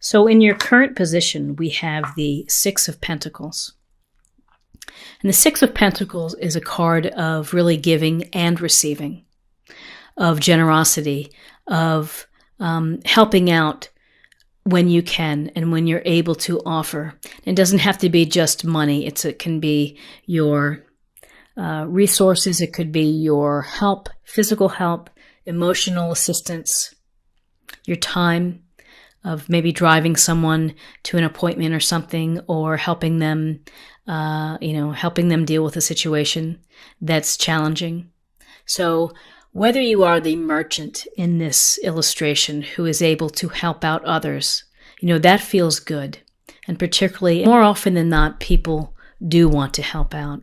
So in your current position, we have the Six of Pentacles. And the Six of Pentacles is a card of really giving and receiving, of generosity, of helping out when you can and when you're able to offer. It doesn't have to be just money. It can be your resources. It could be your help, physical help, emotional assistance, your time of maybe driving someone to an appointment or something, or helping them, helping them deal with a situation that's challenging. So whether you are the merchant in this illustration who is able to help out others, that feels good. And particularly, more often than not, people do want to help out.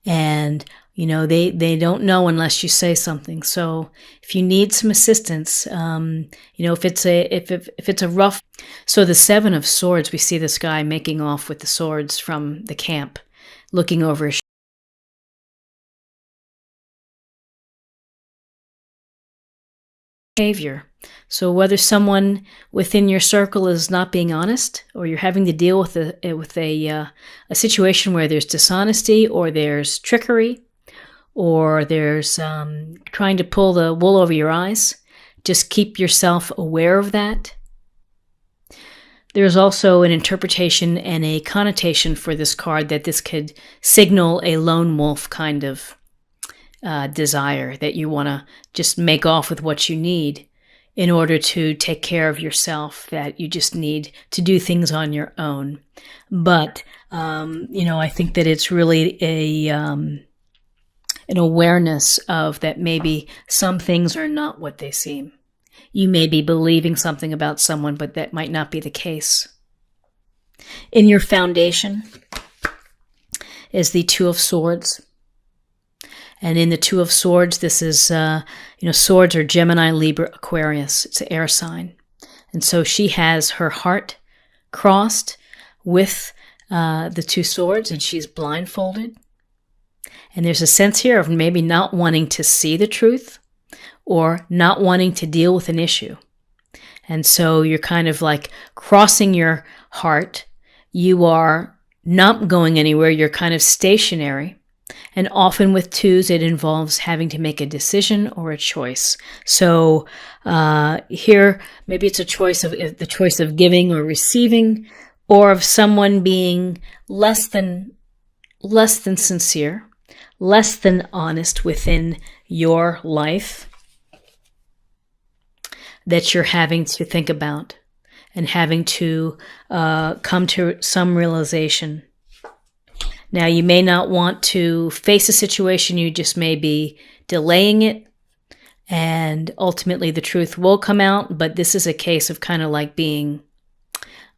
And they don't know unless you say something. So if you need some assistance, if it's a rough. So the Seven of Swords, we see this guy making off with the swords from the camp, looking over his behavior. So whether someone within your circle is not being honest, or you're having to deal with a situation where there's dishonesty, or there's trickery, or there's trying to pull the wool over your eyes, just keep yourself aware of that. There's also an interpretation and a connotation for this card that this could signal a lone wolf kind of desire, that you want to just make off with what you need in order to take care of yourself, that you just need to do things on your own. But, I think that it's really an awareness of that maybe some things are not what they seem. You may be believing something about someone, but that might not be the case. In your foundation is the Two of Swords. And in the Two of Swords, this is, swords are Gemini, Libra, Aquarius. It's an air sign. And so she has her heart crossed with the two swords, and she's blindfolded. And there's a sense here of maybe not wanting to see the truth, or not wanting to deal with an issue. And so you're kind of like crossing your heart. You are not going anywhere. You're kind of stationary. And often with twos, it involves having to make a decision or a choice. So here, maybe it's the choice of giving or receiving, or of someone being less than sincere, less than honest within your life, that you're having to think about and having to come to some realization. Now, you may not want to face a situation, you just may be delaying it, and ultimately the truth will come out, but this is a case of kind of like being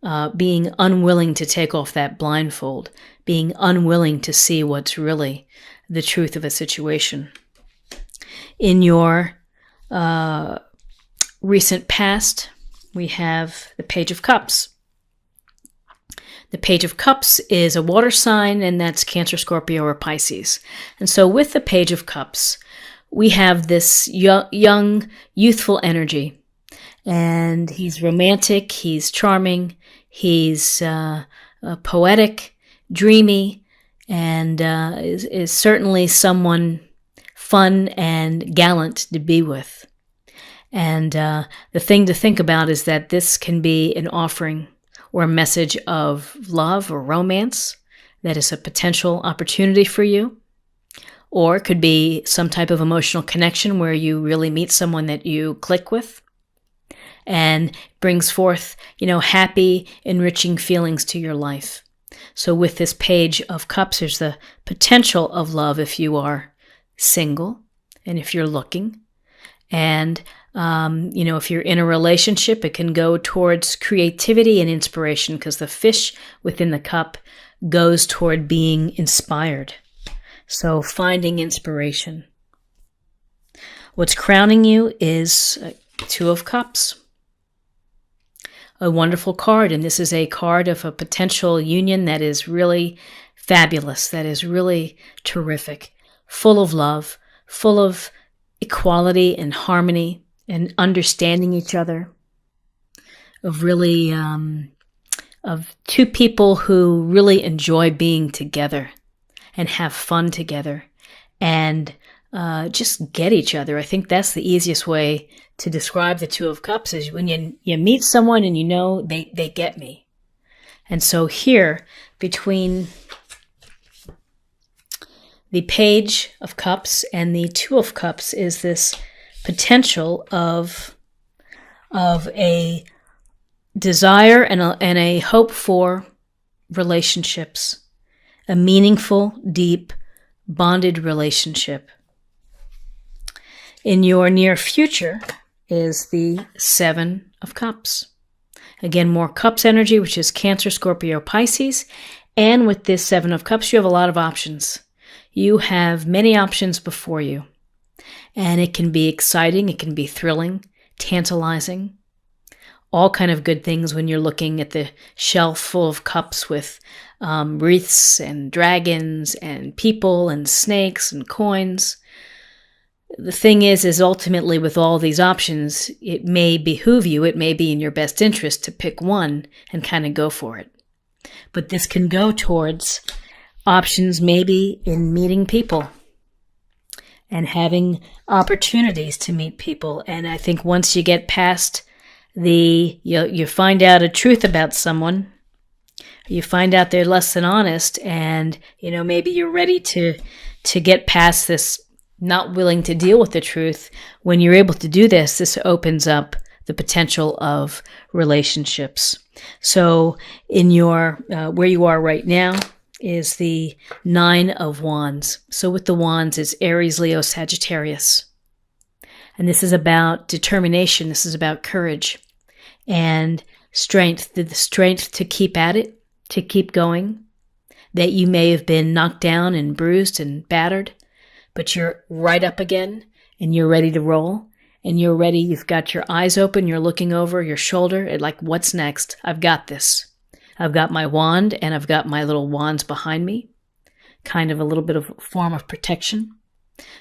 unwilling to take off that blindfold, being unwilling to see what's really the truth of a situation. In your recent past, we have the Page of Cups. The Page of Cups is a water sign, and that's Cancer, Scorpio, or Pisces. And so with the Page of Cups, we have this young, youthful energy. And he's romantic, he's charming, he's poetic, dreamy, and is certainly someone fun and gallant to be with. And the thing to think about is that this can be an offering or a message of love or romance that is a potential opportunity for you. Or it could be some type of emotional connection where you really meet someone that you click with and brings forth, happy, enriching feelings to your life. So with this Page of Cups, there's the potential of love if you are single and if you're looking. And if you're in a relationship, it can go towards creativity and inspiration, because the fish within the cup goes toward being inspired. So finding inspiration. What's crowning you is Two of Cups. A wonderful card, and this is a card of a potential union that is really fabulous, that is really terrific, full of love, full of equality and harmony and understanding each other. of really, of two people who really enjoy being together and have fun together and just get each other. I think that's the easiest way to describe the Two of Cups is when you meet someone and you know they get me. And so here, between the Page of Cups and the Two of Cups is this potential of a desire and a hope for relationships, a meaningful, deep, bonded relationship. In your near future is the Seven of Cups. Again, more Cups energy, which is Cancer, Scorpio, Pisces. And with this Seven of Cups, you have a lot of options. You have many options before you. And it can be exciting, it can be thrilling, tantalizing. All kind of good things when you're looking at the shelf full of cups with wreaths and dragons and people and snakes and coins. The thing is ultimately with all these options, it may behoove you, it may be in your best interest to pick one and kind of go for it. But this can go towards options maybe in meeting people and having opportunities to meet people. And I think once you get past you find out a truth about someone, you find out they're less than honest, and maybe you're ready to get past this not willing to deal with the truth. When you're able to do this opens up the potential of relationships. So in your where you are right now is the Nine of Wands. So with the Wands is Aries, Leo, Sagittarius. And this is about determination. This is about courage and strength, the strength to keep at it, to keep going, that you may have been knocked down and bruised and battered, but you're right up again and you're ready to roll and you're ready. You've got your eyes open. You're looking over your shoulder at like, what's next? I've got this. I've got my wand and I've got my little wands behind me, kind of a little bit of a form of protection.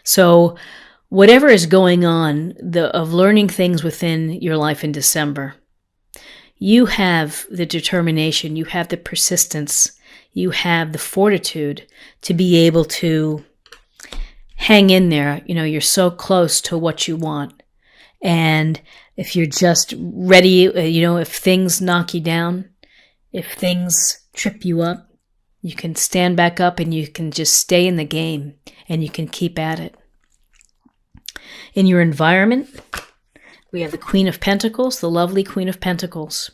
So whatever is going on, of learning things within your life in December, you have the determination, you have the persistence, you have the fortitude to be able to hang in there. You're so close to what you want. And if you're just ready, if things knock you down, if things trip you up, you can stand back up and you can just stay in the game and you can keep at it. In your environment, we have the Queen of Pentacles, the lovely Queen of Pentacles.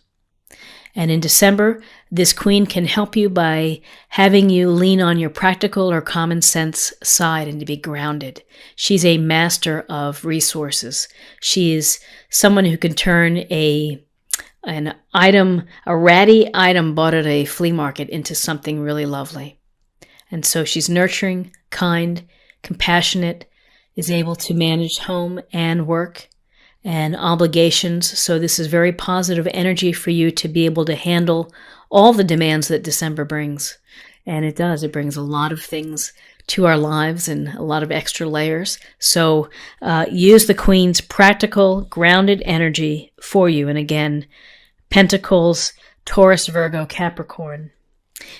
And in December, this queen can help you by having you lean on your practical or common sense side and to be grounded. She's a master of resources. She is someone who can turn a ratty item bought at a flea market into something really lovely. And so she's nurturing, kind, compassionate, is able to manage home and work and obligations. So this is very positive energy for you to be able to handle all the demands that December brings. And it does. It brings a lot of things to our lives and a lot of extra layers. So use the Queen's practical, grounded energy for you. And again, Pentacles, Taurus, Virgo, Capricorn.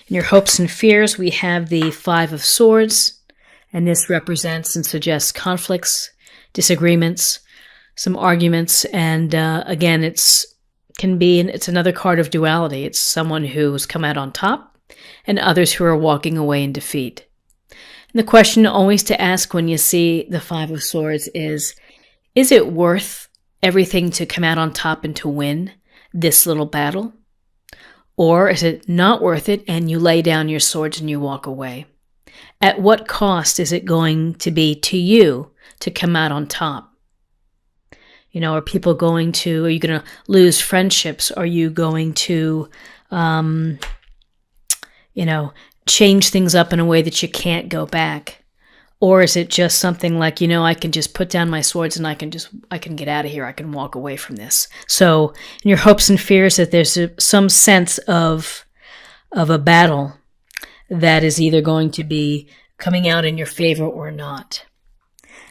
In your hopes and fears, we have the Five of Swords. And this represents and suggests conflicts, disagreements, some arguments. And again, it's another card of duality. It's someone who's come out on top and others who are walking away in defeat. And the question always to ask when you see the Five of Swords is it worth everything to come out on top and to win this little battle? Or is it not worth it and you lay down your swords and you walk away? At what cost is it going to be to you to come out on top? Are you going to lose friendships? Are you going to, change things up in a way that you can't go back? Or is it just something like, I can just put down my swords and I can get out of here. I can walk away from this. So in your hopes and fears that there's some sense of a battle that is either going to be coming out in your favor or not.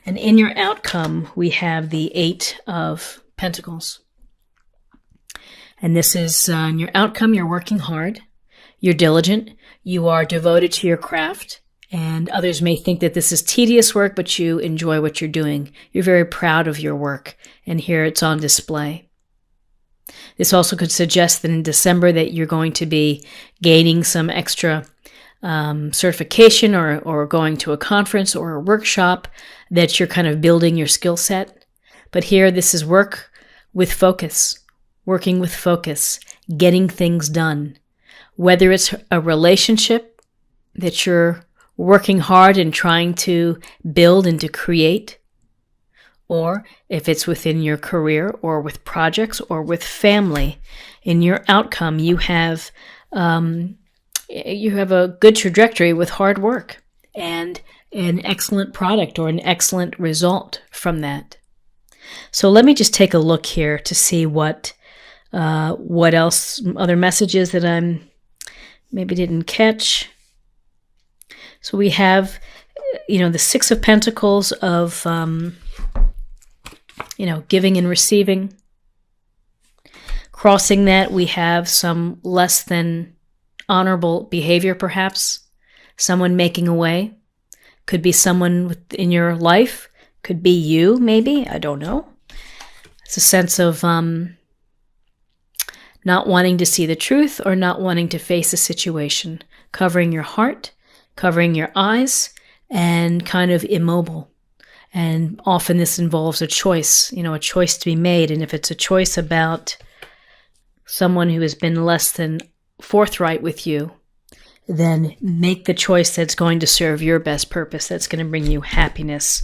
And in your outcome, we have the Eight of Pentacles. And this is in your outcome, you're working hard, you're diligent, you are devoted to your craft, and others may think that this is tedious work, but you enjoy what you're doing. You're very proud of your work, and here it's on display. This also could suggest that in December that you're going to be gaining some extra certification or going to a conference or a workshop, that you're kind of building your skill set. But here, this is work with focus, working with focus, getting things done. Whether it's a relationship that you're working hard and trying to build and to create, or if it's within your career or with projects or with family, in your outcome, you have a good trajectory with hard work and an excellent product or an excellent result from that. So let me just take a look here to see what else, other messages that I'm maybe didn't catch. So we have, the Six of Pentacles of, giving and receiving. Crossing that, we have some less than honorable behavior, perhaps. Someone making away. Could be someone in your life. Could be you, maybe. I don't know. It's a sense of not wanting to see the truth or not wanting to face a situation. Covering your heart, covering your eyes, and kind of immobile. And often this involves a choice, a choice to be made. And if it's a choice about someone who has been less than forthright with you, then make the choice that's going to serve your best purpose, that's going to bring you happiness.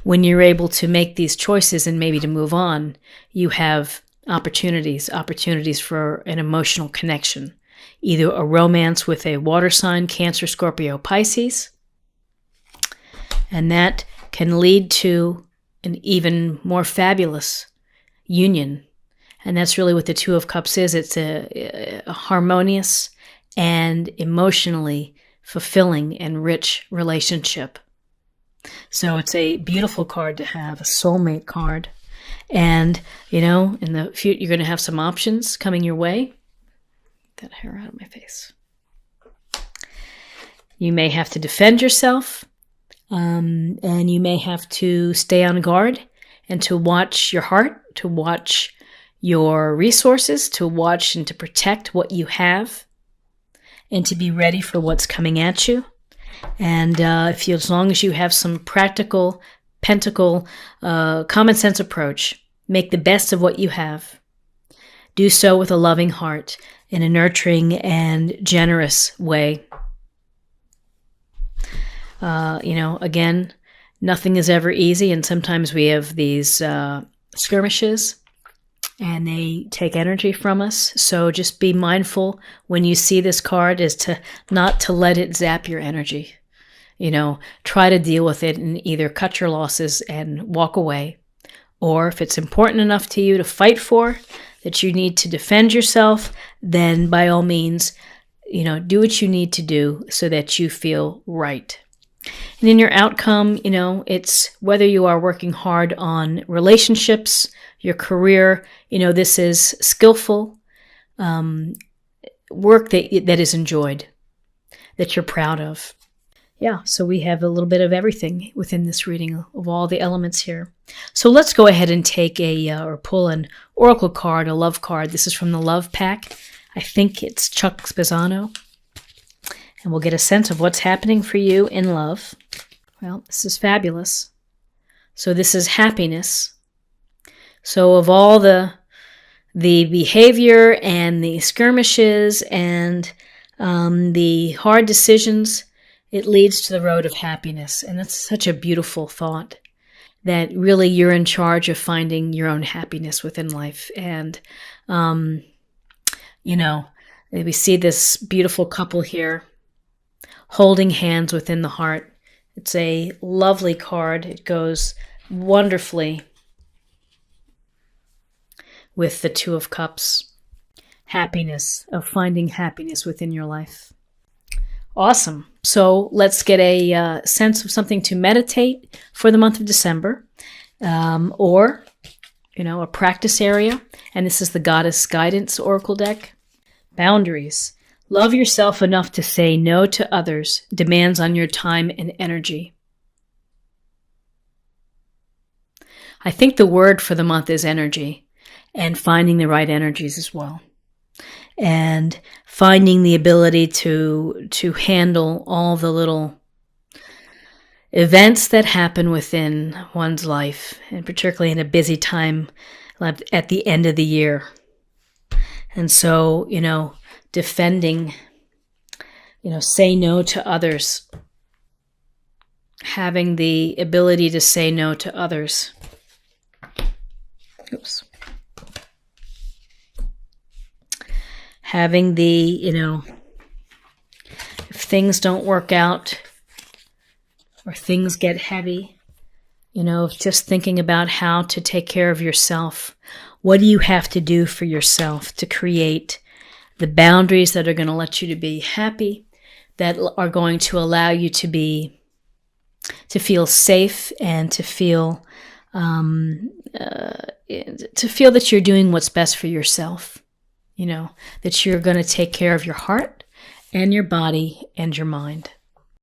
When you're able to make these choices and maybe to move on, you have opportunities for an emotional connection. Either a romance with a water sign, Cancer, Scorpio, Pisces, and that can lead to an even more fabulous union. And that's really what the Two of Cups is. It's a harmonious and emotionally fulfilling and rich relationship. So it's a beautiful card to have, a soulmate card. And, in the future, you're going to have some options coming your way. Get that hair out of my face. You may have to defend yourself. And you may have to stay on guard and to watch your heart, to watch your resources, to watch and to protect what you have, and to be ready for what's coming at you. And as long as you have some practical, common sense approach, make the best of what you have. Do so with a loving heart, in a nurturing and generous way. Again, nothing is ever easy, and sometimes we have these skirmishes, and they take energy from us. So just be mindful when you see this card is to not to let it zap your energy. Try to deal with it and either cut your losses and walk away, or if it's important enough to you to fight for, that you need to defend yourself, then by all means, do what you need to do so that you feel right. And in your outcome, it's whether you are working hard on relationships, your career, this is skillful work that is enjoyed, that you're proud of. Yeah, so we have a little bit of everything within this reading of all the elements here. So let's go ahead and take or pull an oracle card, a love card. This is from the Love Pack. I think it's Chuck Spezzano. And we'll get a sense of what's happening for you in love. Well, this is fabulous. So this is happiness. So of all the behavior and the skirmishes and the hard decisions, it leads to the road of happiness. And that's such a beautiful thought, that really you're in charge of finding your own happiness within life. And, we see this beautiful couple here holding hands within the heart. It's a lovely card. It goes wonderfully with the Two of Cups. Happiness, of finding happiness within your life. Awesome. So let's get a sense of something to meditate for the month of December, or a practice area. And this is the Goddess Guidance Oracle deck. Boundaries. Love yourself enough to say no to others. Demands on your time and energy. I think the word for the month is energy, and finding the right energies as well. And finding the ability to handle all the little events that happen within one's life, and particularly in a busy time at the end of the year. And so, defending, say no to others. Having the ability to say no to others. Oops. Having the, if things don't work out or things get heavy, just thinking about how to take care of yourself. What do you have to do for yourself to create the boundaries that are going to let you to be happy, that are going to allow you to feel safe and to feel that you're doing what's best for yourself. That you're going to take care of your heart and your body and your mind.